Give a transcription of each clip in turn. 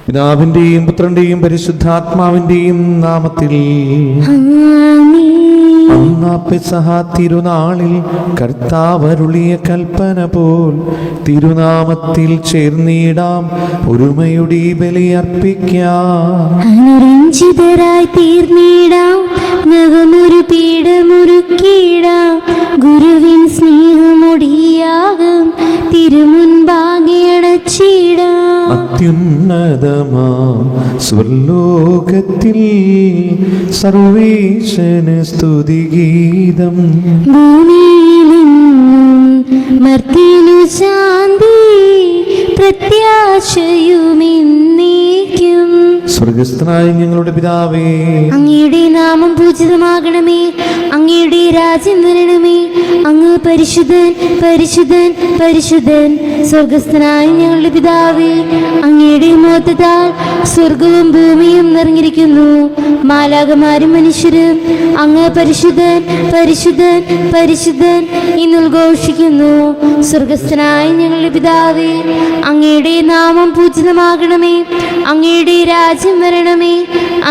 പിതാവിന്റെയും പുത്രന്റെയും പരിശുദ്ധാത്മാവിന്റെയും നാമത്തിൽ. പെസഹ തിരുനാളിൽ കർത്താവരുളിയ കൽപ്പന പോൽ തിരുനാമത്തിൽ ചേർന്നിടാം, ഒരുമയുടെ ബലിയർപ്പിക്കാം. അനുരഞ്ജിതരായി തീർന്നിടാം, നവമൊരു പീഠമൊരുക്കിടാം. ഗുരുവിൻ സ്നേഹമൊടിയാകും തിരുമുൻപാകെ അടച്ചിടാം. അത്യുന്നതമാം സ്വർലോകത്തിൽ സർവേശന് സ്തുതിഗീതം. ഭൂമിയിലും മർത്യനു ശാന്തി, പ്രത്യാശയുമെന്നേക്കും. സ്വർഗസ്ഥനായ ഞങ്ങളുടെ പിതാവേ, അങ്ങയുടെ നാമം പൂജിതമാകണമേ. അങ്ങയുടെ രാജ്യം വരണമേ. അങ്ങ് പരിശുദ്ധൻ പരിശുദ്ധൻ പരിശുദ്ധൻ. സ്വർഗസ്ഥനായ ഞങ്ങളുടെ പിതാവേ, അങ്ങയുടെ മഹത്വത്താൽ സ്വർഗവും ഭൂമിയും നിറഞ്ഞിരിക്കുന്നു. മാലാഖമാരും മനുഷ്യരും അങ്ങ് പരിശുദ്ധൻ പരിശുദ്ധൻ പരിശുദ്ധൻ എന്നുദ്ഘോഷിക്കുന്നു. സ്വർഗസ്ഥനായ ഞങ്ങളുടെ പിതാവേ, അങ്ങയുടെ നാമം പൂജിതമാകണമേ. അങ്ങയുടെ രാജ്യം വരണമേ.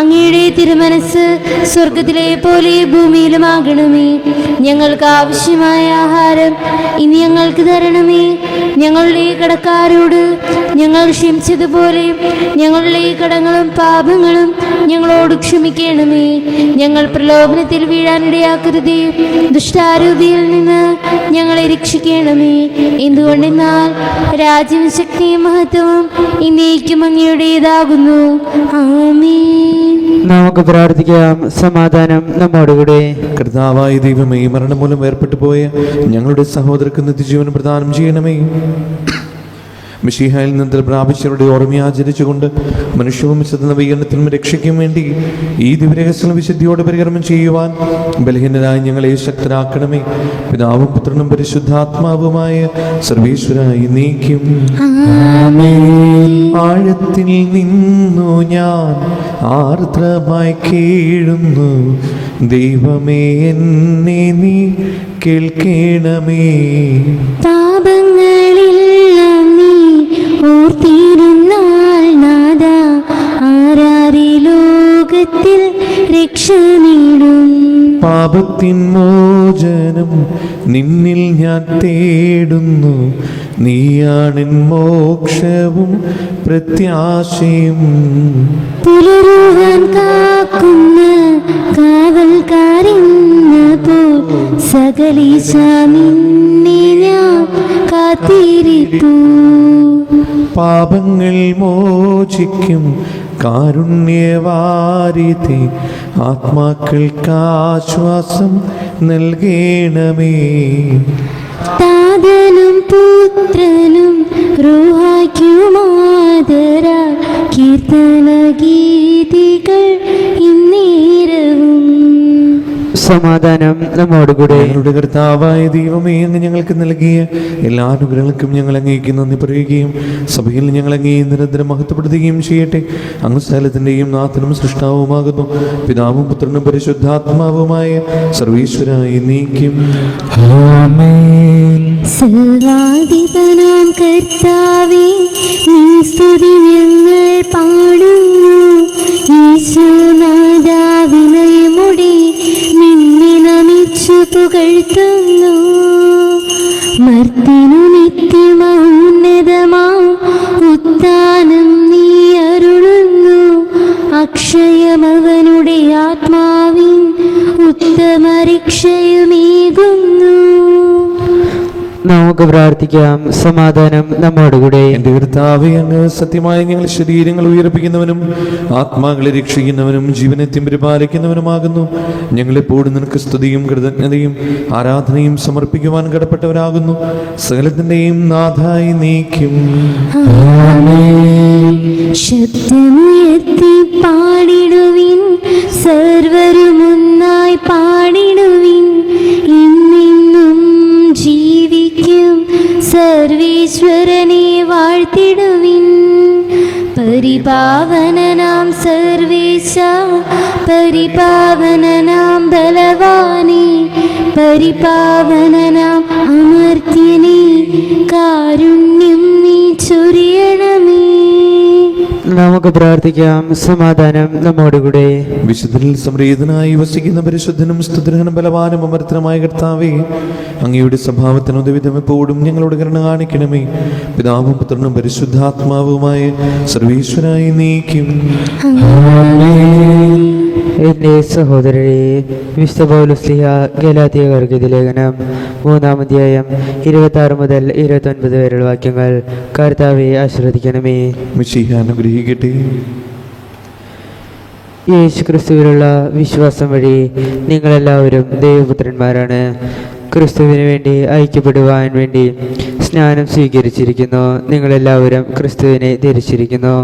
അങ്ങയുടെ തിരുമനസ് സ്വർഗത്തിലെ പോലെ ഭൂമിയിലുമാകണമേ. ഞങ്ങൾക്ക് ആവശ്യമായ ആഹാരം ഇനി ഞങ്ങൾക്ക് തരണമേ. ഞങ്ങളുടെ കടക്കാരോട് ഞങ്ങൾ ക്ഷമിച്ചതുപോലെ ഞങ്ങളുടെ കടങ്ങളും പാപങ്ങളും ഞങ്ങളോട് ക്ഷമിക്കണമേ. ഞങ്ങൾ പ്രലോഭനത്തിൽ വീഴാനിടയാക്കരുതേ, ദുഷ്ടാരൂപിയിൽ നിന്ന് ഞങ്ങളെ രക്ഷിക്കണമേ. എന്തുകൊണ്ടെന്നാൽ രാജ്യവും ശക്തിയും മഹത്വവും എന്നേക്കും അങ്ങയുടേതാകുന്നു. ആമേൻ. നമുക്ക് പ്രാർത്ഥിക്കാം. സമാധാനം നമ്മോടുകൂടെ. കർത്താവായ ദൈവമേ, മരണം മൂലം വേർപെട്ടു പോയ ഞങ്ങളുടെ സഹോദരർക്ക് നിത്യജീവൻ പ്രദാനം ചെയ്യണമേ. മിശിഹായിൽ നിന്ന് പ്രാപിച്ചവരുടെ ഓർമ്മയാചരിച്ചുകൊണ്ട് മനുഷ്യവംശത്തെ നവീകരണത്തിനും രക്ഷയ്ക്കും വേണ്ടി ഈ ദിവ്യരഹസ്യം വിശുദ്ധിയോടെ പരികർമ്മം ചെയ്യുവാൻ ബലഹീനരായി ഞങ്ങളെ ശക്തരാക്കണമേ. പിതാവും പുത്രനും പരിശുദ്ധാത്മാവുമായ സർവേശ്വരായി നീക്കും. ആഴത്തിൽ നിന്നു ഞാൻ ആർദ്രമായി കേഴുന്നു, ദൈവമേ എന്നെ നീ കേൾക്കണമേ. പാപങ്ങളെല്ലാം നീ ഓർത്തിരുന്നാൽ നാഥ, ആരാരി ലോകത്തിൽ രക്ഷ നേടും. പാപത്തിൻ മോചനം നിന്നിൽ ഞാൻ തേടുന്നു, നീയാണെൻ മോക്ഷവും പ്രത്യാശയും. പുലരുവാൻ കാക്കുന്ന കാവൽക്കാരെന്ന പോൽ സകലീശ നിന്നെ ഞാൻ കാത്തിരിപ്പു. പാപങ്ങൾ മോചിക്കും കാരുണ്യവാരിധി, ആത്മാക്കൾക്കാശ്വാസം നൽകണമേ. താതനും പുത്രനും റൂഹായ്ക്കുമാദരാ കീർത്തന ഗീതികൾ ഇന്നേരവും. സമാധാനം നമ്മോടുകൂടെ. ഞങ്ങളുടെ കർത്താവായ ദൈവമേ, അങ്ങ് ഞങ്ങൾക്ക് നൽകിയ എല്ലാ അനുഗ്രഹങ്ങൾക്കും ഞങ്ങൾ അങ്ങേക്ക് നന്ദി പറയുകയും സഭയിൽ ഞങ്ങൾ അങ്ങേ നിരന്തരം മഹത്വപ്പെടുത്തുകയും ചെയ്യട്ടെ. അങ്ങ് സ്ഥലത്തിൻ്റെയും നാഥനും സൃഷ്ടാവുമാകുന്നു. പിതാവും പുത്രനും പരിശുദ്ധാത്മാവുമായ സർവീശ്വരായി നീക്കും. സർവാധിപനാം കർത്താവേ, നീ സ്തുതി ഞങ്ങൾ പാടുന്നു. യേശുനാഥാ, വിനയമുടെ നിന്നെ നമിച്ചു പുകഴ്ത്തുന്നു. മർത്യനു നിത്യമൗന്നതമാം ഉത്ഥാനം നീ അരുളുന്നു. അക്ഷയമവനുടെ ആത്മാവിൻ ഉത്തമ രക്ഷയുമേകുന്നു. നമുക്ക് പ്രാർത്ഥിക്കാം. സമാധാനം നമ്മോടുകൂടെ. എൻ്റെ കർത്താവേ, അങ്ങ് സത്യമായി ഞങ്ങൾ ശരീരങ്ങൾ ഉയർപ്പിക്കുന്നവനും ആത്മാക്കളെ രക്ഷിക്കുന്നവനും ജീവനത്യം പരിപാലിക്കുന്നവനുമാകുന്നു. ഞങ്ങളെപ്പോഴും നിനക്ക് സ്തുതിയും കൃതജ്ഞതയും ആരാധനയും സമർപ്പിക്കുവാൻ കടപ്പെട്ടവരാകുന്നു. സകലത്തിൻ്റെയും നാഥായി നീക്കും. ശബ്ദമുയർത്തി പാടിടുവിൻ, സർവരുമൊന്നായി പാടിടുവിൻ. ഇന്നെന്നും ജീവിക്കും സർവീശ്വരനെ വാഴ്ത്തിടുവിൻ. പരിപാവനനാം സർവേശ, പരിപാവനനാം ബലവാനേ, പരിപാവനനാം അമർത്യനേ, കാരുണ്യം നീ ചൊരിയണമേ. നമുക്ക് പ്രാർത്ഥിക്കാം. സമാധാനം നമ്മോടുകൂടെ. വിശുദ്ധരിൽ സംപ്രീതനായി വസിക്കുന്ന പരിശുദ്ധനും സ്തുതിർഹനും ബലവാനും അമർത്തനമായ കർത്താവേ, അങ്ങയുടെ സ്വഭാവത്തിന് ഉദവിധം എപ്പോഴും ഞങ്ങളോട് കരുണ കാണിക്കണമേ. പിതാവും പുത്രനും പരിശുദ്ധാത്മാവുമായ സർവീശ്വരായി നീക്കും. എന്റെ സഹോദരരെ, വിശുദ്ധ പൗലോസ്ലീഹ ഗലാത്യക്കാർക്ക് ലേഖനം 3-ാം അധ്യായം 26 മുതൽ 29 വരെയുള്ള വാക്യങ്ങൾ കർത്താവെ ആശ്രദിക്കണമേ. മിശിഹ അനുഗ്രഹിക്കട്ടെ. യേശു ക്രിസ്തുവിലുള്ള വിശ്വാസം വഴി നിങ്ങളെല്ലാവരും ദൈവപുത്രന്മാരാണ്. ക്രിസ്തുവിന് വേണ്ടി ഐക്യപ്പെടുവാൻ വേണ്ടി സ്നാനം സ്വീകരിച്ചിരിക്കുന്നു. നിങ്ങളെല്ലാവരും ക്രിസ്തുവിനെ ധരിച്ചിരിക്കുന്നു.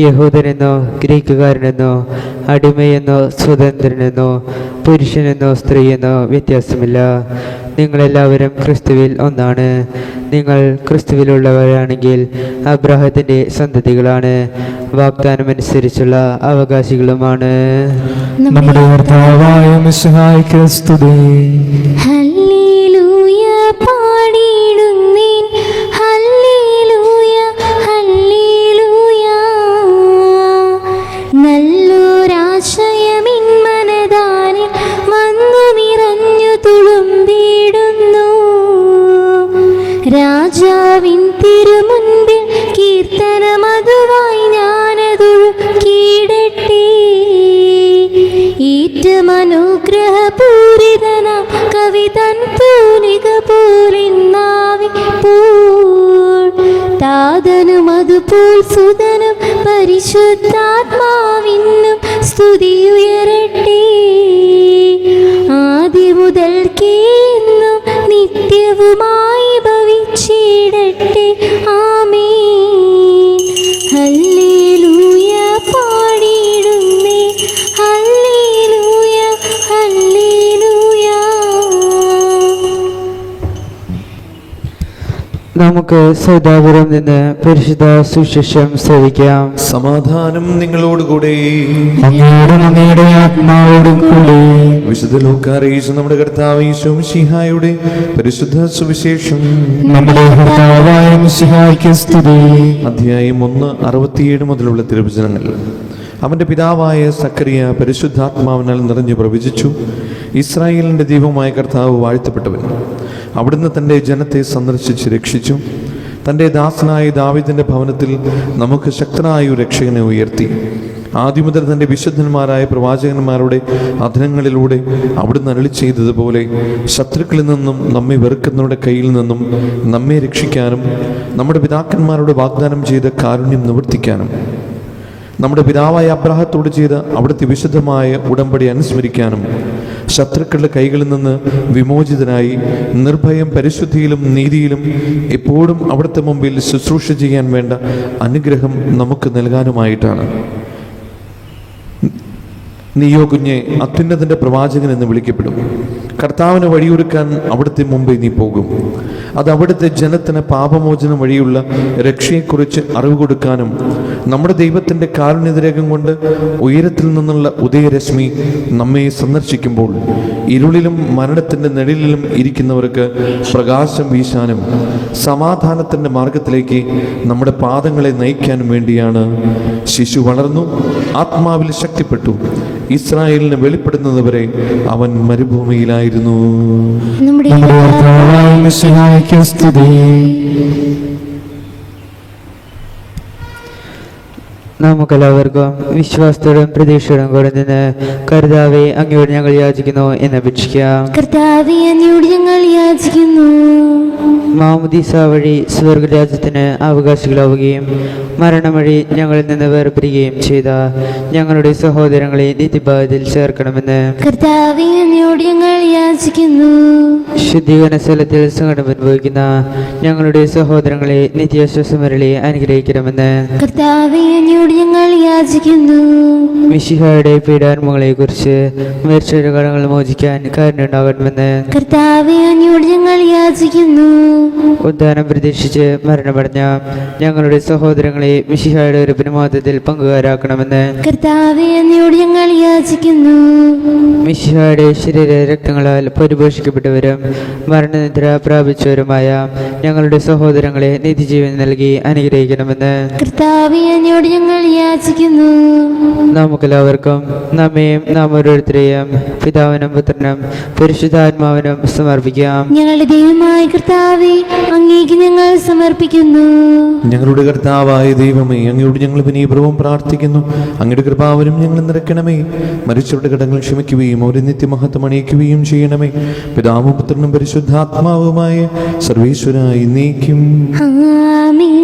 യഹൂദനെന്നോ ഗ്രീക്കുകാരനെന്നോ അടിമയെന്നോ സ്വതന്ത്രനെന്നോ പുരുഷനെന്നോ സ്ത്രീയെന്നോ വ്യത്യാസമില്ല. നിങ്ങളെല്ലാവരും ക്രിസ്തുവിൽ ഒന്നാണ്. നിങ്ങൾ ക്രിസ്തുവിലുള്ളവരാണെങ്കിൽ അബ്രാഹത്തിൻ്റെ സന്തതികളാണ്, വാഗ്ദാനമനുസരിച്ചുള്ള അവകാശികളുമാണ്. നമ്മുടെ കർത്താവായ മിശിഹായ്ക്ക് സ്തുതി. ഹല്ലേലൂയ പാടിയിടുന്നേൻ, ഹല്ലേലൂയ ഹല്ലേലൂയ. നല്ലൊരാശയമിൻ മനതാനിൽ വന്നു നിറഞ്ഞു തുളുമ്പിടുന്നു. രാജാവിൻ തിരുമുൻപിൽ കീർത്തനമതുവായി ഞാനതൊഴുക്കിയിടട്ടെ. ഏറ്റവും അനുഗ്രഹപൂരിതനാം കവിതൻ തൂലിക പോലിന്നാവി പോൾ. താതനും അതുപോൽ സുതനും പരിശുദ്ധാത്മാവിനും സ്തുതിയുയരട്ടെ. ആദ്യം മുതൽക്കേന്നും നിത്യവുമായി ഭവിച്ചിടട്ടെ. ആമേൻ. ഹല്ലേലൂയ പാടിയിടുന്നേ, ഹല്ലേലൂയ ഹല്ലേലൂയ. നമുക്ക് സൗദാപുരം നിന്ന് പരിശുദ്ധ സുവിശേഷം ശ്രവിക്കാം. സമാധാനം നിങ്ങളോടുകൂടെ. അങ്ങയുടെ ആത്മാവോടും കൂടി. വിശുദ്ധ ലൂക്കാറിയിച്ച നമ്മുടെ കർത്താവ് യേശു മിശിഹായുടെ പരിശുദ്ധ സുവിശേഷം. നമ്മുടെ കർത്താവായ മിശിഹായ്ക്ക് സ്തുതി. അധ്യായം 1:67 മുതലുള്ള തിരുവചനങ്ങൾ. അവന്റെ പിതാവായ സക്കറിയ പരിശുദ്ധാത്മാവിനാൽ നിറഞ്ഞു പ്രവചിച്ചു. ഇസ്രായേലിന്റെ ദൈവമായ കർത്താവ് വാഴ്ത്തപ്പെട്ടവൻ. അവിടുന്ന് തൻ്റെ ജനത്തെ സന്ദർശിച്ച് രക്ഷിച്ചു. തൻ്റെ ദാസനായ ദാവീദിന്റെ ഭവനത്തിൽ നമുക്ക് ശക്തനായ ഒരു രക്ഷകനെ ഉയർത്തി. ആദ്യം മുതൽ തൻ്റെ വിശുദ്ധന്മാരായ പ്രവാചകന്മാരുടെ അധരങ്ങളിലൂടെ അവിടുന്ന് അരുളി ചെയ്തതുപോലെ ശത്രുക്കളിൽ നിന്നും നമ്മെ വെറുക്കുന്നവരുടെ കയ്യിൽ നിന്നും നമ്മെ രക്ഷിക്കാനും നമ്മുടെ പിതാക്കന്മാരോട് വാഗ്ദാനം ചെയ്ത കാരുണ്യം നിവർത്തിക്കാനും നമ്മുടെ പിതാവായ അബ്രാഹത്തോട് ചെയ്ത അവിടുത്തെ വിശുദ്ധമായ ഉടമ്പടി അനുസ്മരിക്കാനും ശത്രുക്കളുടെ കൈകളിൽ നിന്ന് വിമോചിതനായി നിർഭയം പരിശുദ്ധിയിലും നീതിയിലും എപ്പോഴും അവിടുത്തെ മുമ്പിൽ ശുശ്രൂഷ ചെയ്യാൻ വേണ്ട അനുഗ്രഹം നമുക്ക് നൽകാനുമായിട്ടാണ്. നീയോ കുഞ്ഞെ അത്യുന്നതന്റെ പ്രവാചകൻ എന്ന് വിളിക്കപ്പെടും. കർത്താവിന് വഴിയൊരുക്കാൻ അവിടുത്തെ മുമ്പേ നീ പോകും. അത് അവിടുത്തെ ജനത്തിന് പാപമോചനം വഴിയുള്ള രക്ഷയെക്കുറിച്ച് അറിവ് കൊടുക്കാനും നമ്മുടെ ദൈവത്തിൻ്റെ കാരുണ്യതിരകം കൊണ്ട് ഉയരത്തിൽ നിന്നുള്ള ഉദയരശ്മി നമ്മെ സന്ദർശിക്കുമ്പോൾ ഇരുളിലും മരണത്തിൻ്റെ നിഴലിലും ഇരിക്കുന്നവർക്ക് പ്രകാശം വീശാനും സമാധാനത്തിൻ്റെ മാർഗത്തിലേക്ക് നമ്മുടെ പാദങ്ങളെ നയിക്കാനും വേണ്ടിയാണ്. ശിശു വളർന്നു, ആത്മാവിൽ ശക്തിപ്പെട്ടു. ഇസ്രായേലിന് വെളിപ്പെടുന്നതുവരെ അവൻ മരുഭൂമിയിലായിരുന്നു. നമ്മുടെ കർത്താവായ മിശിഹായ്ക്ക് സ്തുതി. നമുക്കെല്ലാവർക്കും വിശ്വാസത്തോടും പ്രതീക്ഷയോടും കൂടെ നിന്ന് കർത്താവെ അങ്ങയോട് ഞങ്ങൾ യാചിക്കുന്നു എന്ന് അപേക്ഷിക്കാം. കർത്താവേ, അങ്ങയോട് ഞങ്ങൾ യാചിക്കുന്നു. മാമുദീസ വഴി സ്വർഗരാജ്യത്തിന് അവകാശികളാവുകയും മരണം വഴി ഞങ്ങളിൽ നിന്ന് വേർപിരിയുകയും ചെയ്ത ഞങ്ങളുടെ സഹോദരങ്ങളെ നിത്യഭാഗത്തിൽ ചേർക്കണമെന്ന് കർത്താവേ, അങ്ങയോട് ഞങ്ങൾ യാചിക്കുന്നു. ശുദ്ധീകരണ സ്ഥലത്തിൽ സങ്കടം അനുഭവിക്കുന്ന ഞങ്ങളുടെ സഹോദരങ്ങളെ നിത്യാശ്വാസമരളി അനുഗ്രഹിക്കണമെന്ന് കർത്താവേ, അങ്ങയോട് ഞങ്ങൾ യാചിക്കുന്നു. മിശിഹായുടെ പീഡാനുഭവങ്ങളെക്കുറിച്ച് മരിച്ചവരുടെ കടങ്ങൾ മോചിക്കാൻ കാരണമുണ്ടാകണമെന്ന് കർത്താവേ, അങ്ങയോട് ഞങ്ങൾ യാചിക്കുന്നു. ഉദ്ധാനം പ്രതീക്ഷിച്ച് മരണമടഞ്ഞ ഞങ്ങളുടെ സഹോദരങ്ങളെ മിശിഹായുടെ ഒരു പിൻമാറ്റത്തിൽ പങ്കുകാരാക്കണമെന്ന് കർത്താവേ, അങ്ങയോട് ഞങ്ങൾ യാചിക്കുന്നു. മിശിഹായുടെ ശരീര രക്തങ്ങളാൽ പരിപോഷിക്കപ്പെട്ടവരും മരണനിദ്ര പ്രാപിച്ചവരുമായ ഞങ്ങളുടെ സഹോദരങ്ങളെ നിത്യജീവൻ നൽകി അനുഗ്രഹിക്കണമെന്ന് കർത്താവേ, അങ്ങയോട് ഞങ്ങൾ യാചിക്കുന്നു. നമുക്കെല്ലാവർക്കും നമ്മയും നാം ഓരോരുത്തരെയും പിതാവിനും പുത്രനും പരിശുദ്ധാത്മാവിനും സമർപ്പിക്കാം. ഞങ്ങളുടെ ദൈവമായ കർത്താവേ, അങ്ങേക്ക് ഞങ്ങൾ സമർപ്പിക്കുന്നു. ഞങ്ങളുടെ കർത്താവായ ദൈവമേ, അങ്ങയോട് ഞങ്ങൾ വിനീപ്രവും പ്രാർത്ഥിക്കുന്നു. അങ്ങയുടെ കൃപാവരും ഞങ്ങൾ നിറയ്ക്കണമേ. മരിച്ചവരുടെ കടങ്ങൾ ക്ഷമിക്കുകയും അവരെ നിത്യമഹത്വം അണിയിക്കുകയും ചെയ്യണമേ. പിതാവും പുത്രനും പരിശുദ്ധാത്മാവുമായ സർവീശ്വരായി നീക്കും. ആമേൻ.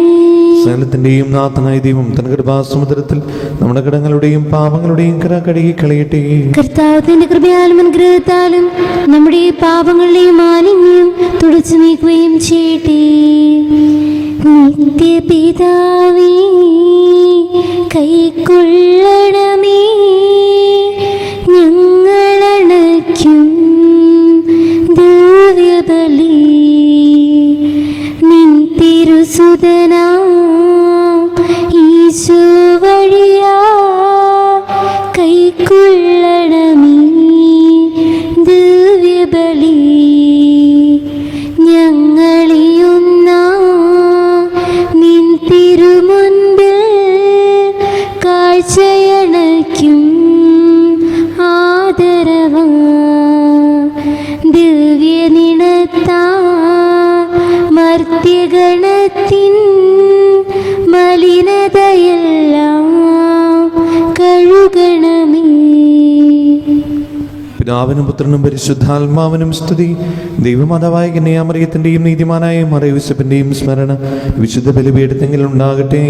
സകലത്തിന്റെയും നാഥനായ ദൈവം തന്റെ കൃപാസമുദ്രത്തിൽ നമ്മുടെ കടങ്ങളുടെയും പാപങ്ങളുടെയും കര കഴുകി കളയട്ടെ. കർത്താവിന്റെ കൃപയാലും അനുഗ്രഹത്താലും നമ്മുടെ പാപങ്ങളുടെയും മാലിന്യം തുടച്ചു നീക്കുകയും ചെയ്യട്ടെ. നിത്യപിതാവേ, കൈക്കൊള്ളണമേ ഞങ്ങളണയ്ക്കും ദിവ്യബലി. നിൻ തിരുസുതനാ ഈശോ വഴിയാ കൈക്കൊള്ളണമേ ദിവ്യബലി. ഞങ്ങളിയൊന്നാ നിൻ തിരുമുൻപിൽ കാഴ്ചയണയ്ക്കും ആദരവാ. ദിവ്യനിണത്താ മർത്യഗണത്തിൻ മലിനതയെല്ലാം കഴുകണമേ. പിതാവിനും പുത്രനും പരിശുദ്ധാത്മാവിനും സ്തുതി. ദൈവമാതാവായ കന്യാമറിയത്തിന്റെയും നീതിമാനായ മറിയൂസഫിന്റെയും സ്മരണ വിശുദ്ധ ബലിപീഠത്തിൽ ഉണ്ടാകട്ടെ.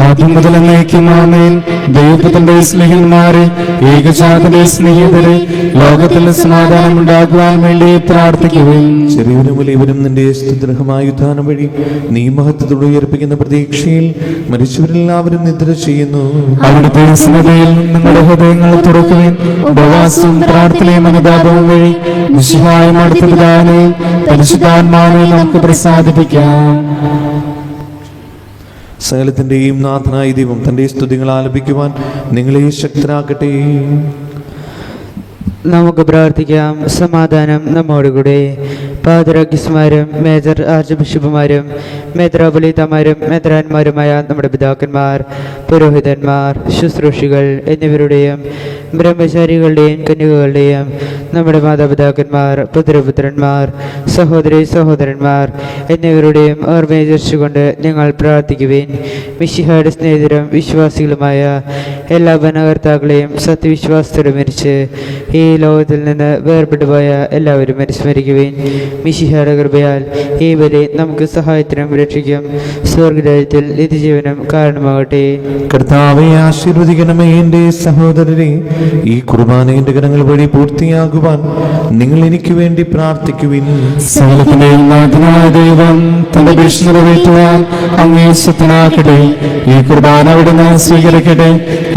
ആദ്യം മുതൽ എന്നേക്കും ആമേൻ. ദൈവത്തിന്റെ സ്നേഹിതന്മാരെ, ഏകജാതന്റെ സ്നേഹിതരെ, ലോകത്തിൽ സമാധാനം ഉണ്ടാകുവാൻ വേണ്ടി പ്രാർത്ഥിക്കുകയും ചെറിയവരും വലിയവരും നിന്റെ സ്തുതിർഹമായ ഉത്ഥാനം വഴി നീ മഹത്വത്തോടെ ഉയർപ്പിക്കുന്ന പ്രതീക്ഷയിൽ മരിച്ചവരെല്ലാവരും നിദ്ര ചെയ്യുന്നു. അവിടുത്തെ സ്മൃതിയിൽ നിങ്ങളുടെ ഹൃദയങ്ങൾ തുറക്കുകയും ഉപവാസവും പ്രാർത്ഥനയും അനുതാപവും വഴി വിശുദ്ധായും അടുത്ത പിതാവിനെയും പരിശുദ്ധാത്മാവിനെയും നമുക്ക് പ്രസാദിപ്പിക്കാം. സകലത്തിന്റെയും നാഥനായ ദൈവം തന്റെ സ്തുതികൾ ആലപിക്കുവാൻ നിങ്ങളെ ശക്തരാക്കട്ടെ. നമുക്ക് പ്രാർത്ഥിക്കാം. സമാധാനം നമ്മോടുകൂടെ. പാതിരാക്യസ്മാരും മേജർ ആർച്ച് ബിഷപ്പുമാരും മെത്രാപൊലീത്തമാരും മെത്രാന്മാരുമായ നമ്മുടെ പിതാക്കന്മാർ, പുരോഹിതന്മാർ, ശുശ്രൂഷികൾ എന്നിവരുടെയും ബ്രഹ്മചാരികളുടെയും കന്യകകളുടെയും നമ്മുടെ മാതാപിതാക്കന്മാർ, പുത്രപുത്രന്മാർ, സഹോദരി സഹോദരന്മാർ എന്നിവരുടെയും ഓർമ്മയർച്ചുകൊണ്ട് ഞങ്ങൾ പ്രാർത്ഥിക്കുവേൻ. മിശിഹായുടെ സ്നേഹിതരും വിശ്വാസികളുമായ എല്ലാ ഭരണകർത്താക്കളെയും സത്യവിശ്വാസത്തോടെ മരിച്ച് ഈ ലോകത്തിൽ നിന്ന് വേർപെട്ടുപോയ എല്ലാവരും അനുസ്മരിക്കുവേൻ. മിശിഹായുടെ കൃപയാൽ ഈ ബലി നമുക്ക് സഹായത്തിനും രക്ഷിക്കും സ്വർഗരാജ്യത്തിൽ നിത്യജീവനം കാരണമാകട്ടെ. കർത്താവെ ആശീർവദിക്കണമേ. എൻ്റെ സഹോദരരെ, ഈ കുർബാന എൻ്റെ കരങ്ങൾ വഴി പൂർത്തിയാകുവാൻ നിങ്ങൾ എനിക്ക് വേണ്ടി പ്രാർത്ഥിക്കുവിൻ. സകലത്തിന്റെയും നാഥനായ ദൈവം തന്റെ ഭീഷണി നിറവേറ്റുവാൻ അങ്ങേ ശക്തനാക്കട്ടെ. ഈ കുർബാന അവിടുന്ന് സ്വീകരിക്കട്ടെ.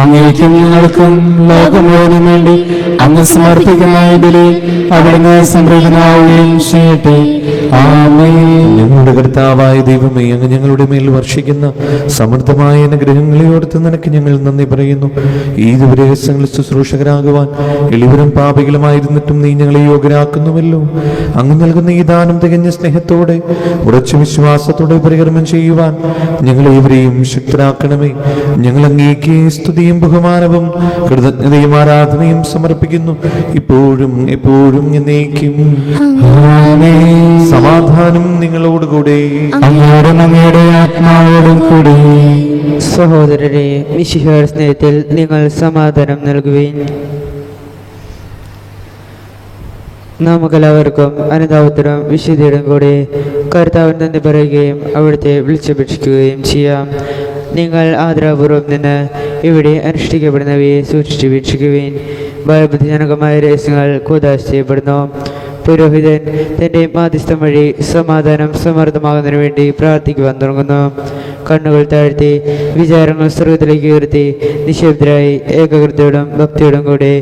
അങ്ങേക്കും ഞങ്ങൾക്കും ലോകം മുഴുവനും വേണ്ടി അങ്ങ് സമർപ്പിക്കുന്ന ഈ ബലി അവിടുന്ന് സംപ്രീതനാവുകയും ചെയ്യട്ടെ. ആമേൻ. ഞങ്ങളുടെ കർത്താവായ ദൈവമേ, അങ്ങ് ഞങ്ങളുടെ മേൽ വർഷിക്കുന്ന സമൃദ്ധമായ അനുഗ്രഹങ്ങളെ ഓർത്ത് നിനക്ക് ഞങ്ങൾ നന്ദി പറയുന്നു. ഈ ദിവരഹസ്യങ്ങളിൽ ശുശ്രൂഷകരാകുവാൻ എളിവരും പാപികളുമായിരുന്നിട്ടും നീ ഞങ്ങളെ യോഗ്യരാക്കുന്നുവല്ലോ. അങ്ങ് നൽകുന്ന ഈ ദാനം തികഞ്ഞ സ്നേഹത്തോടെ ഉറച്ച വിശ്വാസത്തോടെ പരികർമ്മം ചെയ്യുവാൻ ഞങ്ങളേവരെയും ശക്തരാക്കണമേ. ഞങ്ങൾ അങ്ങേക്ക് സ്തുതിയും ബഹുമാനവും കൃതജ്ഞതയും ആരാധനയും സമർപ്പിക്കുന്നു, ഇപ്പോഴും എപ്പോഴും എന്നേക്കും. ആമേൻ. സമാധാനം നിങ്ങളോടുകൂടെ. അങ്ങയോടും അങ്ങയുടെ ആത്മാവോടും കൂടി. സഹോദരരെ, മിശിഹായുടെ സ്നേഹത്തിൽ നിങ്ങൾ സമാധാനം നൽകുവേൻ. നമുക്കെല്ലാവർക്കും അനുതാപത്തിനും വിശുദ്ധിയുടെയും കൂടെ കർത്താവിന് നന്ദി പറയുകയും അവിടുത്തെ വിളിച്ചപേക്ഷിക്കുകയും ചെയ്യാം. നിങ്ങൾ ആദരപൂർവ്വം നിന്ന് ഇവിടെ അനുഷ്ഠിക്കപ്പെടുന്നവയെ സൂക്ഷിച്ച് വീക്ഷിക്കുവേൻ. ഭയബുദ്ധിജനകമായ രഹസ്യങ്ങൾ കൂദാശ ചെയ്യപ്പെടുന്നു. പുരോഹിതൻ തൻ്റെ മാധ്യസ്ഥം വഴി സമാധാനം സമൃദ്ധമാകുന്നതിനു വേണ്ടി പ്രാർത്ഥിക്കുവാൻ തുടങ്ങുന്നു. കണ്ണുകൾ താഴ്ത്തി വിചാരങ്ങൾ സ്വർഗത്തിലേക്ക് ഉയർത്തി നിശബ്ദരായി ഏകാഗ്രതയോടും ഭക്തിയോടും കൂടെ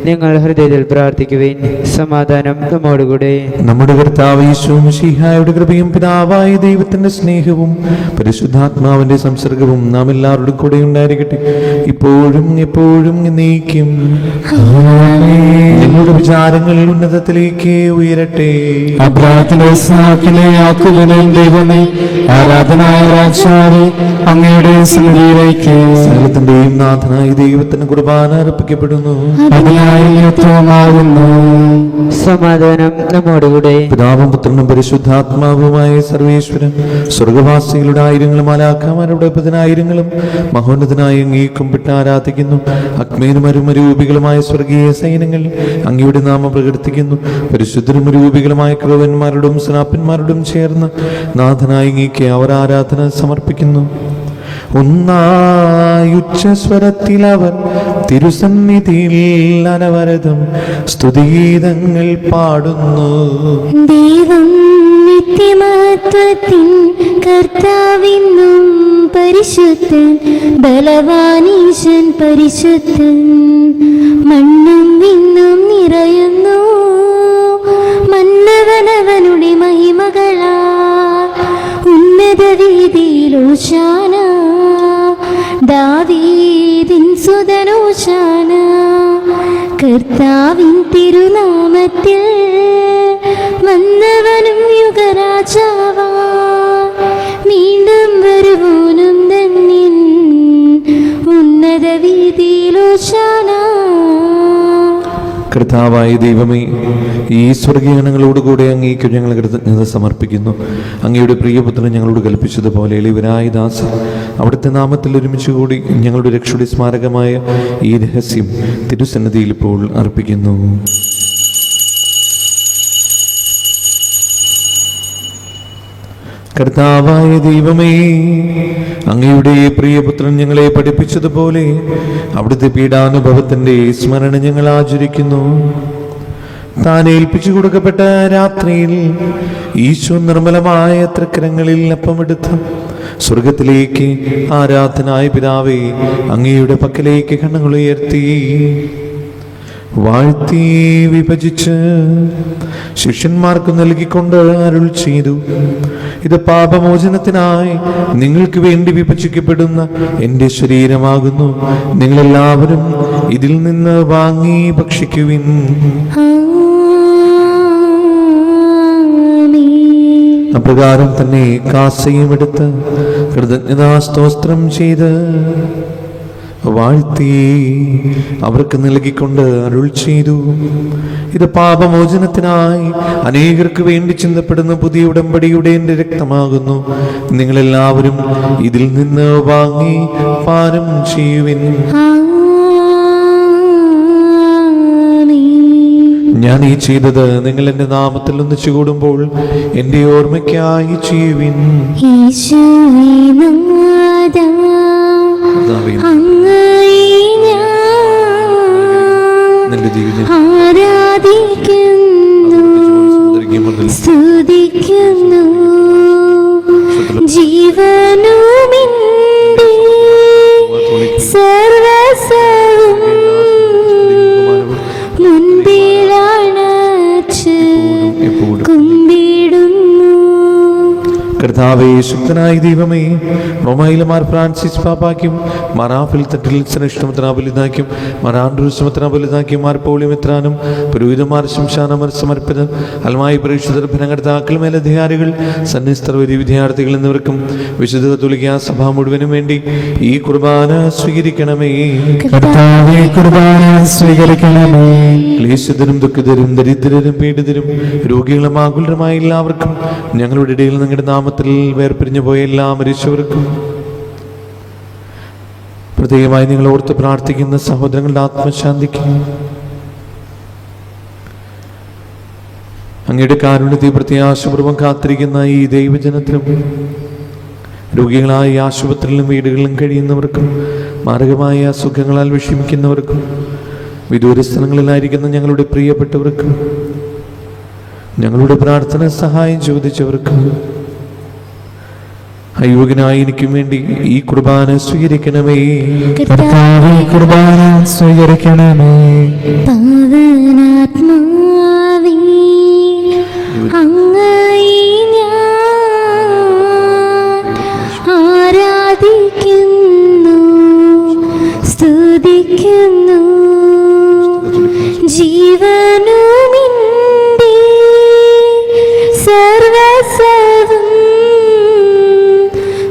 നിങ്ങൾ ഹൃദയത്തിൽ പ്രാർത്ഥിക്കുവിൻ. സമാധാനം നമ്മോടുകൂടെ. നമ്മുടെ കർത്താവ് യേശു മിശിഹായുടെ കൃപയും പിതാവായ ദൈവത്തിന്റെ സ്നേഹവും പരിശുദ്ധാത്മാവിന്റെ സംസർഗവും നാം എല്ലാവരുടെ കൂടെ ഉണ്ടായിരിക്കട്ടെ, ഇപ്പോഴും എപ്പോഴും എന്നേക്കും. നിങ്ങളുടെ വിചാരങ്ങൾ ഉന്നതത്തിലേക്ക് ഉയരട്ടെ. അബ്രാഹത്തിന്റെ ഇസ്ഹാക്കിലെ യാക്കോബിനെയും ദൈവമേ, ആരാധനായ രാജാവേ, അങ്ങയുടെ സന്നിധിയിലേക്ക് സകലത്തിന്റെയും നാഥനായ ദൈവത്തിന് കുർബാന അർപ്പിക്കപ്പെടുന്നു. അതിനായി യുക്തമാകുന്നു. സമാധാനം നമ്മോടുകൂടെ. പിതാവും പുത്രനും പരിശുദ്ധാത്മാവുമായ സർവേശ്വരൻ സ്വർഗവാസികളുടെ ആയിരങ്ങളും മാലാഖമാരുടെ പതിനായിരങ്ങളും മഹോന്നതനായ അങ്ങേ കുമ്പിട്ട് ആരാധിക്കുന്നു. അഗ്മേനും അരുമരൂപികളുമായ സ്വർഗീയ സൈന്യങ്ങൾ അങ്ങയുടെ നാമം പ്രകീർത്തിക്കുന്നു. പരിശുദ്ധരും രൂപികളുമായ ക്രൂവന്മാരോടും സ്നാപ്പന്മാരോടും ചേർന്ന് നാഥനായ അങ്ങേക്ക് അവർ ആരാധന സമർപ്പിക്കുന്നു. ഒന്നായുച്ചസ്വരത്തിൽ അവർ തിരുസന്നിധിയിൽ അനവരതം സ്തുതിഗീതങ്ങൾ പാടുന്നു. ദൈവം നിത്യമഹത്വത്തിൻ കർത്താവിന്നും പരിശുദ്ധൻ, ബലവാനീശൻ പരിശുദ്ധൻ. മണ്ണും വിണ്ണും നിറയുന്നു മന്നവനവനുടെ മഹിമകളാ. ഉന്നത വീതിയിൽ ഓശാന, ദാവീദിൻ സുതൻ ഓശാന. കർത്താവിൻ തിരുനാമത്തിൽ വന്നവനും യുഗരാജാവാ. വീണ്ടും വരുവോനും ധന്യൻ, ഉന്നത വീതിയിൽ ഓശാന. കർത്താവായ ദൈവമേ, ഈ സ്വർഗീയങ്ങളോടുകൂടെ അങ്ങേക്ക് ഞങ്ങൾ കൃതജ്ഞത സമർപ്പിക്കുന്നു. അങ്ങയുടെ പ്രിയപുത്രൻ ഞങ്ങളോട് കൽപ്പിച്ചതുപോലെ എളിവരായ ദാസർ അവിടുത്തെ നാമത്തിൽ ഒരുമിച്ച് കൂടി ഞങ്ങളുടെ രക്ഷയുടെ സ്മാരകമായ ഈ രഹസ്യം തിരുസന്നിധിയിൽ ഇപ്പോൾ അർപ്പിക്കുന്നു. കർത്താവായ ദൈവമേ, അങ്ങയുടെ പ്രിയപുത്രൻ ഞങ്ങളെ പഠിപ്പിച്ചതുപോലെ അവിടുത്തെ പീഡാനുഭവത്തിന്റെ സ്മരണ ഞങ്ങൾ ആചരിക്കുന്നു. താൻ ഏൽപ്പിച്ചു കൊടുക്കപ്പെട്ട രാത്രിയിൽ ഈശോ നിർമ്മലമായ തൃക്കരങ്ങളിൽ അപ്പമെടുത്ത് സ്വർഗത്തിലേക്ക് ആരാധനായ പിതാവേ അങ്ങയുടെ പക്കലേക്ക് കണ്ണുകൾ ഉയർത്തി വാഴ്ത്തി വിഭജിച്ച് ശിഷ്യന്മാർക്ക് നൽകിക്കൊണ്ട് അരുൾ ചെയ്തു, ഇത് പാപമോചനത്തിനായി നിങ്ങൾക്ക് വേണ്ടി വിഭജിക്കപ്പെടുന്ന എൻ്റെ ശരീരമാകുന്നു. നിങ്ങളെല്ലാവരും ഇതിൽ നിന്ന് വാങ്ങി ഭക്ഷിക്കുവിൻ. അപ്രകാരം തന്നെ കാസയും എടുത്ത് കൃതജ്ഞതാസ്തോത്രം ചെയ്ത് വാഴ്ത്തി അവർക്ക് നൽകിക്കൊണ്ട് അരുൾ ചെയ്തു, ഇത് പാപമോചനത്തിനായി അനേകർക്ക് വേണ്ടി ചിന്തപ്പെടുന്ന പുതിയ ഉടമ്പടിയുടെ എൻ്റെ രക്തമാകുന്നു. നിങ്ങളെല്ലാവരും ഇതിൽ നിന്ന് വാങ്ങി പാനം ചെയ്യുവിൻ. ഞാൻ ഈ ചെയ്തത് നിങ്ങൾ എൻ്റെ നാമത്തിൽ ഒന്നിച്ചു കൂടുമ്പോൾ എൻ്റെ ഓർമ്മയ്ക്കായി ചെയ്യുവിൻ. സ്തുതിക്കുന്നു ജീവനുമിന്റെ സർവസവും മുൻപിലണച്ച് കുമ്പിടുന്നു. കർത്താവേ, ശക്തനായ ദൈവമേ, റോമായിലെ മാർ ഫ്രാൻസിസ് പാപ്പാക്കും മറാഫിൽ തട്ടിൽ ശ്രേഷ്ഠമത്രാപലിതാക്കും മറാൻഡ്രൂസമത്രാപലിതാക്കും മാർ പൗളിമെത്രാനും പുരോഹിതമാർ ശംശാനമർ സമർപ്പിതൻ അൽമായി പ്രേക്ഷിതർ ഭരണകർത്താക്കൾ മേലധികാരികൾ സന്യസ്തർ വരി വിദ്യാർത്ഥികൾ എന്നിവർക്കും വിശുദ്ധ കത്തോലിക്കാ സഭ മുഴുവനും വേണ്ടി ഈ കുർബാന സ്വീകരിക്കണമേ. കർത്താവേ, കുർബാന സ്വീകരിക്കണമേ. ക്ലേശിതരും ദുഃഖിതരും ദരിദ്രരും പീഡിതരും രോഗികളും ആകുലരുമായ എല്ലാവർക്കും ഞങ്ങളുടെ ഇടയിൽ നിങ്ങളുടെ നാമത്തിൽ വേർപിരിഞ്ഞു പോയ എല്ലാ മരിച്ചവർക്കും പ്രത്യേകമായി നിങ്ങൾ ഓർത്ത് പ്രാർത്ഥിക്കുന്ന സഹോദരങ്ങളുടെ ആത്മശാന്തിക്ക് അങ്ങയുടെ കാരുണ്യത്തെ പ്രത്യാശപൂർവ്വം കാത്തിരിക്കുന്ന ഈ ദൈവജനത്തിനും രോഗികളായ ആശുപത്രിയിലും വീടുകളിലും കഴിയുന്നവർക്കും മാരകമായ അസുഖങ്ങളാൽ വിഷമിക്കുന്നവർക്കും വിദൂര സ്ഥലങ്ങളിലായിരിക്കുന്ന ഞങ്ങളുടെ പ്രിയപ്പെട്ടവർക്കും ഞങ്ങളുടെ പ്രാർത്ഥന സഹായം ചോദിച്ചവർക്ക് അയോഗ്യനായ എനിക്കും വേണ്ടി ഈ കുർബാന സ്വീകരിക്കണമേ. കർത്താവേ, കുർബാന സ്വീകരിക്കണമേ. പാവനാത്മാവേ, അങ്ങയെ ഞാൻ ആരാധിക്കുന്നു, സ്തുതിക്കുന്നു. ജീവനുമിന്റെ സർവസവും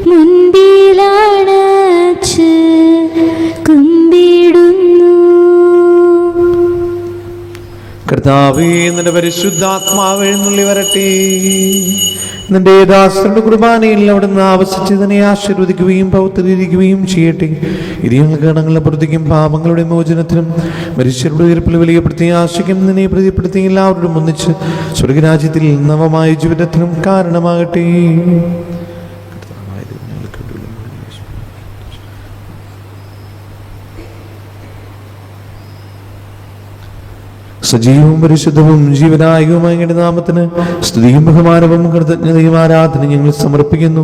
മുൻപിലണച്ച് കുമ്പിടുന്നു. കർത്താവേ, നിന്റെ പരിശുദ്ധാത്മാവ് എഴുന്നള്ളി വരട്ടെ. നിന്റെ ദാസരുടെ കുർബാനയിൽ അവിടുന്ന് ആവസിച്ചതിനെ ആശീർവദിക്കുകയും പൗത്രീകരിക്കുകയും ചെയ്യട്ടെ. ഇത് ഞങ്ങൾക്ക് കടങ്ങളുടെ പ്രതിക്കും പാപങ്ങളുടെ മോചനത്തിനും മനുഷ്യരുടെ ഉയർപ്പിൽ വലിയ പ്രത്യാശയ്ക്കും നിന്നെ പ്രതിപ്പെടുത്തി എല്ലാവരോടും ഒന്നിച്ച് സ്വർഗരാജ്യത്തിൽ നവമായ ജീവിതത്തിനും കാരണമാകട്ടെ. സജീവവും പരിശുദ്ധവും ജീവനായകവുമായ അങ്ങയുടെ നാമത്തിന് സ്തുതിയും ബഹുമാനവും കൃതജ്ഞതയും ആരാധന ഞങ്ങൾ സമർപ്പിക്കുന്നു,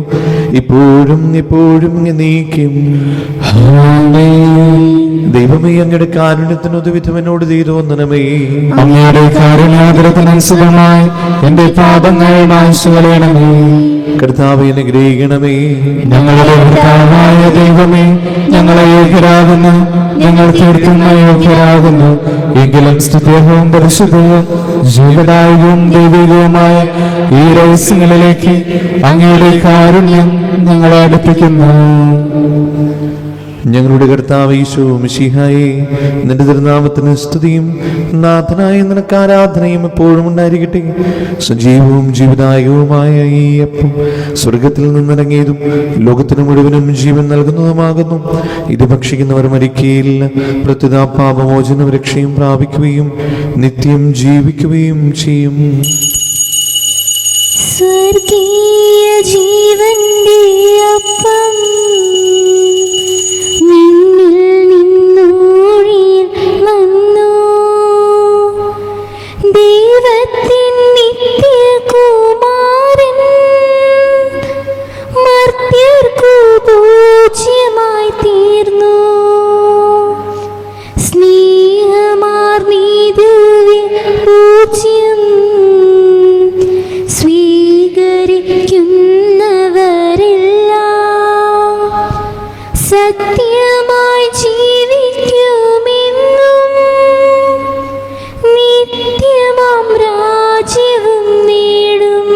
ഇപ്പോഴും എപ്പോഴും എന്നേക്കും. ദൈവമേ, അങ്ങയുടെ കാരുണ്യത്തിനൊതുവിധം എന്നോട് തീരുവന്നണമേ. അങ്ങയുടെ കാരുണ്യാഗ്രഹത്തിനനുസൃതമായി എന്റെ പാപങ്ങൾ മായ്ച്ചു കളയണമേ. കർത്താവേ, അനുഗ്രഹിക്കണമേ. ഞങ്ങളുടെ കർത്താവായ ദൈവമേ, ഞങ്ങളെ യോഗ്യരാകുന്നു, ഞങ്ങൾ തീർത്തും അയോഗ്യരാകുന്നു. എങ്കിലും സ്തുത്യവും പരിശുദ്ധവും ജീവദായകവും ദൈവികവുമായ ഈ രഹസ്യങ്ങളിലേക്ക് അങ്ങയുടെ കാരുണ്യം ഞങ്ങളെ അടുപ്പിക്കുന്നു. ഞങ്ങളുടെ കർത്താവ് ഈശോ മിശിഹായേ, നിന്റെ തിരുനാമത്തിന് സ്തുതിയും നാഥനായ നിനക്ക് ആരാധനയും എപ്പോഴും ഉണ്ടായിരിക്കട്ടെ. സജീവവും ജീവദായകവുമായ ഈ അപ്പം സ്വർഗത്തിൽ നിന്നിറങ്ങിയതും ലോകത്തിന് മുഴുവനും ജീവൻ നൽകുന്നതുമാകുന്നു. ഇത് ഭക്ഷിക്കുന്നവർ മരിക്കുകയില്ല, പ്രത്യുത പാപമോചന രക്ഷയും പ്രാപിക്കുകയും നിത്യം ജീവിക്കുകയും ചെയ്യും. സ്വർഗീയ ജീവന്റെ അപ്പം നിന്നിൽ നിന്നൂഴിൽ വന്നു. ദൈവത്തിൻ നിത്യകുമാരൻ മർത്യർക്കു പൂജ്യമായി തീർന്നു. സ്നേഹമാർന്നീതുവേ പൂജ്യം സ്വീകരിക്കുന്നവരെല്ലാം സത്യമായി ജീവിക്കുമെന്നും നിത്യമാം രാജ്യവും നേടും.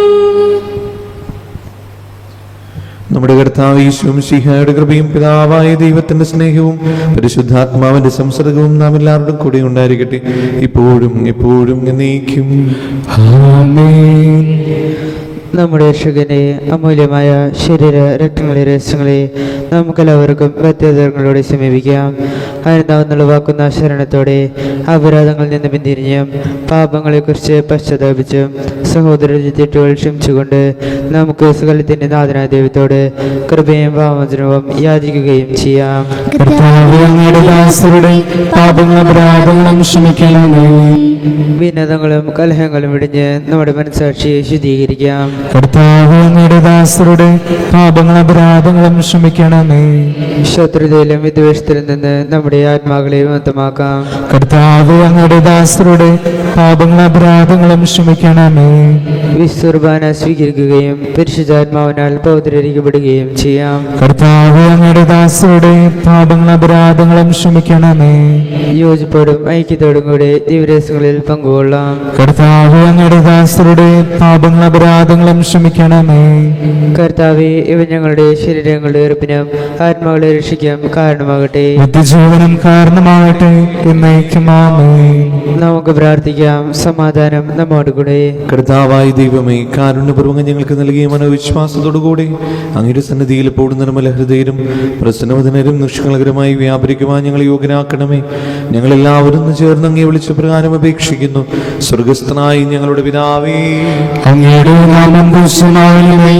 നമ്മുടെ കർത്താവ് ഈശോ മിശിഹായുടെ കൃപയും പിതാവായ ദൈവത്തിന്റെ സ്നേഹവും പരിശുദ്ധാത്മാവിന്റെ സംസർഗവും നാം എല്ലാവരുടെയും കൂടെ ഉണ്ടായിരിക്കട്ടെ, ഇപ്പോഴും എപ്പോഴും എന്നേക്കും. ആമേൻ. നമ്മുടെ രക്ഷകനെ അമൂല്യമായ ശരീര രക്തങ്ങളെ രഹസ്യങ്ങളെ നമുക്കെല്ലാവർക്കും വ്യത്യതകളോടെ സമീപിക്കാം. അരുതാവുന്നുള്ള വാക്കുന്ന ശരണത്തോടെ അപരാധങ്ങളിൽ നിന്ന് പിന്തിരിഞ്ഞും പാപങ്ങളെക്കുറിച്ച് പശ്ചാത്താപിച്ചും സഹോദര തെറ്റുകൾ ക്ഷമിച്ചുകൊണ്ട് നമുക്ക് സകലത്തിന്റെ നാഥനായ ദൈവത്തോട് കൃപയും പാപമോചനവും യാചിക്കുകയും ചെയ്യാം. കർത്താവേ, അങ്ങയുടെ ദാസരുടെ പാപങ്ങളും അപരാധങ്ങളും ക്ഷമിക്കണമേ. ഭിന്നതകളും കലഹങ്ങളും ഇടിഞ്ഞ് നമ്മുടെ മനസ്സാക്ഷിയെ ശുദ്ധീകരിക്കാം. കർത്താവേ, അങ്ങയുടെ ദാസരുടെ പാപങ്ങളും അപരാധങ്ങളും ക്ഷമിക്കണമേ. ശത്രുതയിലും വിദ്വേഷത്തിലും നിന്ന് നമ്മുടെ ആത്മാക്കളെ വിമുക്തമാക്കാം. കർത്താവേ, അങ്ങയുടെ ദാസരുടെ പാപങ്ങളും അപരാധങ്ങളും ക്ഷമിക്കണമേ. വിസ്തുർബാന സ്വീകരിക്കുകയും പരിശുദ്ധാത്മാവിനാൽ പൗത്രീകരിക്കപ്പെടുകയും ചെയ്യാം. കർത്താവേ, അങ്ങയുടെ ദാസരുടെ പാപങ്ങളും അപരാധങ്ങളും ക്ഷമിക്കണമേ. യോജിപ്പോടും ഐക്യത്തോടും കൂടെ ദിവരസങ്ങളിൽ പങ്കുകൊള്ളാം. കർത്താവേ, അങ്ങയുടെ ദാസരുടെ പാപങ്ങളും അപരാധങ്ങളും ക്ഷമിക്കണമേ. കർത്താവെ, ഇവ ഞങ്ങളുടെ ശരീരങ്ങളുടെ ഉറപ്പിനും ആത്മാക്കളെ രക്ഷിക്കാൻ കാരണമാകട്ടെ. നിത്യജീവനം കാരണമാകട്ടെ. എന്നേക്കും ആമേൻ. നമുക്ക് പ്രാർത്ഥിക്കാം. സമാധാനം നമ്മോട് കൂടെ. കർത്താവായ ദൈവമേ, കാരുണ്യപൂർവ്വം ഞങ്ങൾക്ക് നൽകിയ മനോവിശ്വാസത്തോടുകൂടി അങ്ങയുടെ സന്നിധിയിൽ എപ്പോഴും നിർമ്മല ഹൃദയരും പ്രസന്നവദനരും നിഷ്കളങ്കരമായി വ്യാപരിക്കുവാൻ ഞങ്ങളെ യോഗ്യരാക്കണമേ. ഞങ്ങളെല്ലാവരും ചേർന്ന് അങ്ങേ വിളിച്ച പ്രകാരം അപേക്ഷിക്കുന്നു. സ്വർഗസ്ഥനായി ഞങ്ങളുടെ പിതാവേ, അങ്ങയുടെ നാമം പൂജ്യമാകണമേ.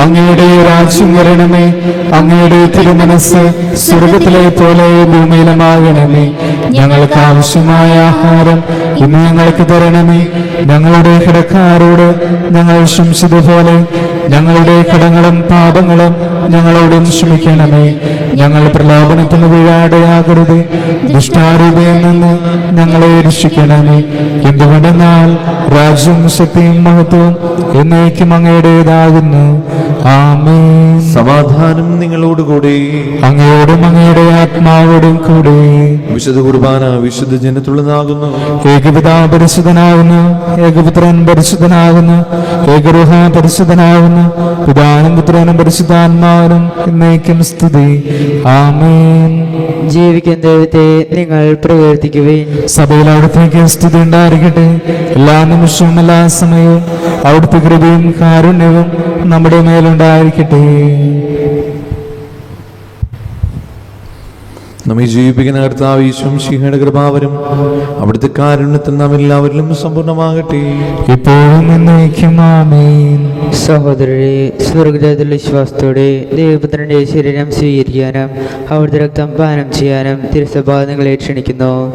അങ്ങയുടെ രാജ്യം വരണമേ. അങ്ങയുടെ തിരുമനസ് സ്വർഗത്തിലെ പോലെ ഭൂമിയിൽ ശീലമാകണമേ. ഞങ്ങൾക്ക് ആവശ്യമായ ആഹാരം ഇന്ന് ഞങ്ങൾക്ക് തരണമേ. ഞങ്ങളുടെ കടക്കാരോട് ഞങ്ങൾ ക്ഷമിച്ചതുപോലെ ഞങ്ങളുടെ കടങ്ങളും പാപങ്ങളും ഞങ്ങളോടും ക്ഷമിക്കണമേ. ഞങ്ങൾ പ്രലോഭനത്തിന് വീഴാതെയാകരുത്, ദുഷ്ടാരൂപയിൽ നിന്ന് ഞങ്ങളെ രക്ഷിക്കണമേ. എന്തുകൊണ്ടെന്നാൽ രാജ്യവും ശക്തിയും മഹത്വവും എന്നേക്കും അങ്ങയുടേതാകുന്നു. ആമേൻ. സമാധാനം നിങ്ങളോടുകൂടി. അങ്ങയോടും അങ്ങയുടെ ആത്മാവോടും കൂടെ. വിശുദ്ധ കുർബാന വിശുദ്ധ ജനത്തുള്ളതാകുന്നു. ഏകപിതാ പരിശുദ്ധനാകുന്നു, ഏകപുത്രൻ പരിശുദ്ധനാകുന്നു, ഏകരൂഹ പരിശുദ്ധനാകുന്നു, പിതാനും പുത്രനും പരിശുദ്ധാത്മാവിനും എന്നേക്കും സ്തുതി. ആമേൻ. ജീവിക്കുന്ന ദൈവത്തെ നിങ്ങൾ പ്രകീർത്തിക്കുവിൻ. സഭയിൽ അവിടത്തേക്ക് സ്തുതി ഉണ്ടായിരിക്കട്ടെ. എല്ലാ നിമിഷവും എല്ലാ സമയവും അവിടുത്തെ കൃപയും കാരുണ്യവും നമ്മുടെ മേലുണ്ടായിരിക്കട്ടെ. നമ്മെ ജീവിപ്പിക്കുന്ന കർത്താവ് ഈശോ മിശിഹായുടെ കൃപാവരം അവിടുത്തെ കാരുണ്യത്തിൽ നാം എല്ലാവരിലും സമ്പൂർണ്ണമാകട്ടെ. ഇപ്പോഴും എന്നേക്കും ആമേൻ. സഹോദരരെ, സ്വർഗത്തിൽ വിശ്വാസത്തോടെ ദൈവപുത്രന്റെ ശരീരം സ്വീകരിക്കാനും അവിടുത്തെ രക്തം പാനം ചെയ്യാനും തിരുസഭ നിങ്ങളെ ക്ഷണിക്കുന്നു.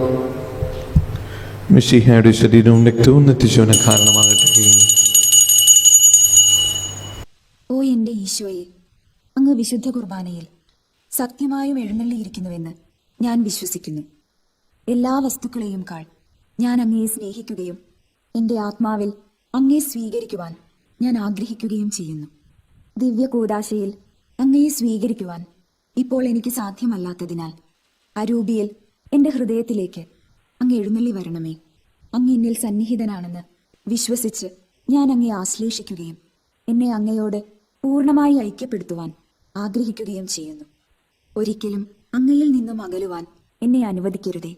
മിശിഹായുടെ ശരീരവും രക്തവും നിത്യജീവന് കാരണമാകട്ടെ. ഓ എൻ്റെ ഈശോയെ, അങ്ങ് വിശുദ്ധ കുർബാനയിൽ സത്യമായും എഴുന്നള്ളിയിരിക്കുന്നുവെന്ന് ഞാൻ വിശ്വസിക്കുന്നു. എല്ലാ വസ്തുക്കളെയും കാൾ ഞാൻ അങ്ങയെ സ്നേഹിക്കുകയും എൻ്റെ ആത്മാവിൽ അങ്ങയെ സ്വീകരിക്കുവാൻ ഞാൻ ആഗ്രഹിക്കുകയും ചെയ്യുന്നു. ദിവ്യ കൂദാശയിൽ അങ്ങയെ സ്വീകരിക്കുവാൻ ഇപ്പോൾ എനിക്ക് സാധ്യമല്ലാത്തതിനാൽ അരൂപിയിൽ എൻ്റെ ഹൃദയത്തിലേക്ക് അങ്ങ് എഴുന്നള്ളി വരണമേ. അങ്ങ് എന്നിൽ സന്നിഹിതനാണെന്ന് വിശ്വസിച്ച് ഞാൻ അങ്ങയെ ആശ്ലേഷിക്കുകയും എന്നെ അങ്ങയോട് പൂർണ്ണമായി ഐക്യപ്പെടുത്തുവാൻ ആഗ്രഹിക്കുകയും ചെയ്യുന്നു. ഒരിക്കലും അങ്ങയിൽ നിന്നും അകലുവാൻ എന്നെ അനുവദിക്കരുതേ.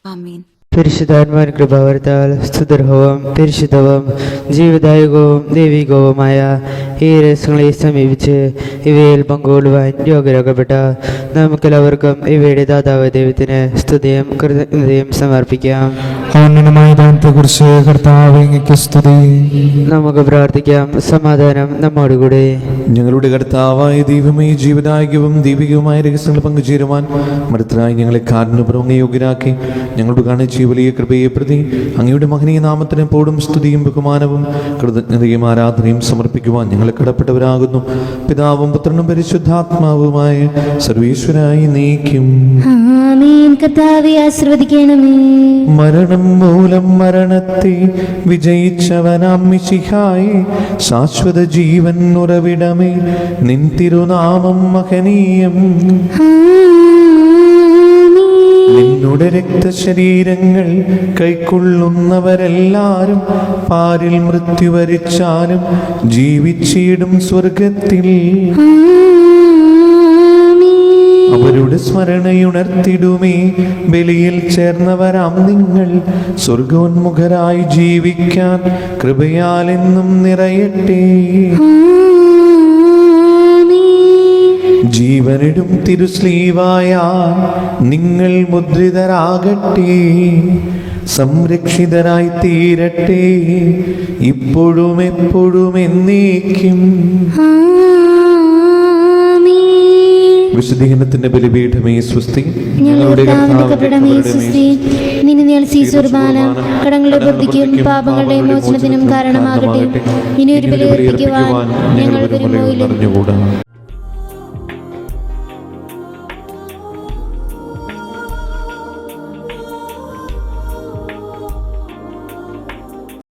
ആമേൻ. പരിശുദ്ധാത്മാൻ കൃപാവർത്താൽ സ്തുതർഹവും പരിശുദ്ധവും ജീവദായകവും ദൈവികവുമായ ഈ രഹസ്യങ്ങളെ സമീപിച്ച് ഇവയിൽ പങ്കുകൊള്ളുവാൻ യോഗ്യരാക്കപ്പെട്ട നമുക്കെല്ലാവർക്കും ഇവയുടെ ദാതാവ് ദൈവത്തിന് സ്തുതിയും കൃതജ്ഞതയും സമർപ്പിക്കാം. അവനുമായ ദാനത്തെക്കുറിച്ച് കർത്താവേ അങ്ങേക്ക് സ്തുതി. നമുക്ക് പ്രാർത്ഥിക്കാം. സമാധാനം നമ്മോടുകൂടെ. ഞങ്ങളുടെ കർത്താവായ ദൈവമേ, ജീവദായകവും ദൈവികവുമായ രഹസ്യങ്ങൾ പങ്കുചേരുവാൻ മടുത്തരായി ഞങ്ങളെ കാരുണ്യപൂർവ്വം യോഗ്യരാക്കി. ഞങ്ങളുടെ കാണിച്ച വലിയ കൃപയെ പ്രതി അങ്ങയുടെ മഹനീയ നാമത്തിന് എപ്പോഴും സ്തുതിയും ബഹുമാനവും കൃതജ്ഞതയും ആരാധനയും സമർപ്പിക്കുവാൻ ഞങ്ങൾ കടപ്പെട്ടവരാകുന്നു. പിതാവും പുത്രനും പരിശുദ്ധാത്മാവുമായ സർവീശ്വരായി നീക്കും. ആമേൻ. കർത്താവേ, ആശീർവദിക്കണമേ. മരണം മൂലം മരണത്തെ വിജയിച്ചവനാം മിശിഹായേ, ശാശ്വത ജീവൻ ഉറവിടമേ, നിൻ തിരുനാമം മഹനീയം. നിന്നുടെ രക്തശരീരങ്ങൾ കൈക്കൊള്ളുന്നവരെല്ലാരും പാരിൽ മൃത്യു വരിച്ചാലും ജീവിച്ചിടും സ്വർഗത്തിൽ. അവരുടെ സ്മരണയുണർത്തിടുമേ. ബലിയിൽ ചേർന്നവരാം നിങ്ങൾ സ്വർഗോന്മുഖരായി ജീവിക്കാൻ കൃപയാലെന്നും നിറയട്ടെ. ജീവനിടും തിരുസ്ലീവായ നിങ്ങൾ മുദ്രിതരാകട്ടെ, സംരക്ഷിതരായി തീരട്ടെ, ഇപ്പോഴും എപ്പോഴും എന്നേക്കും. വിശുദ്ധീകരണത്തിന്റെ ബലിപീഠമേ സ്വസ്തി. ഞങ്ങളുടെ കർത്താവേ, സ്വസ്തി. നിന്നെ കുർബാന കടങ്ങളുടെ വൃദ്ധിക്കും പാപങ്ങളുടെ മോചനത്തിനും കാരണമാകട്ടെ. ഇനി ഒരു ബലി അർപ്പിക്കുവാൻ ഞങ്ങൾ വരുമോ ഇല്ല.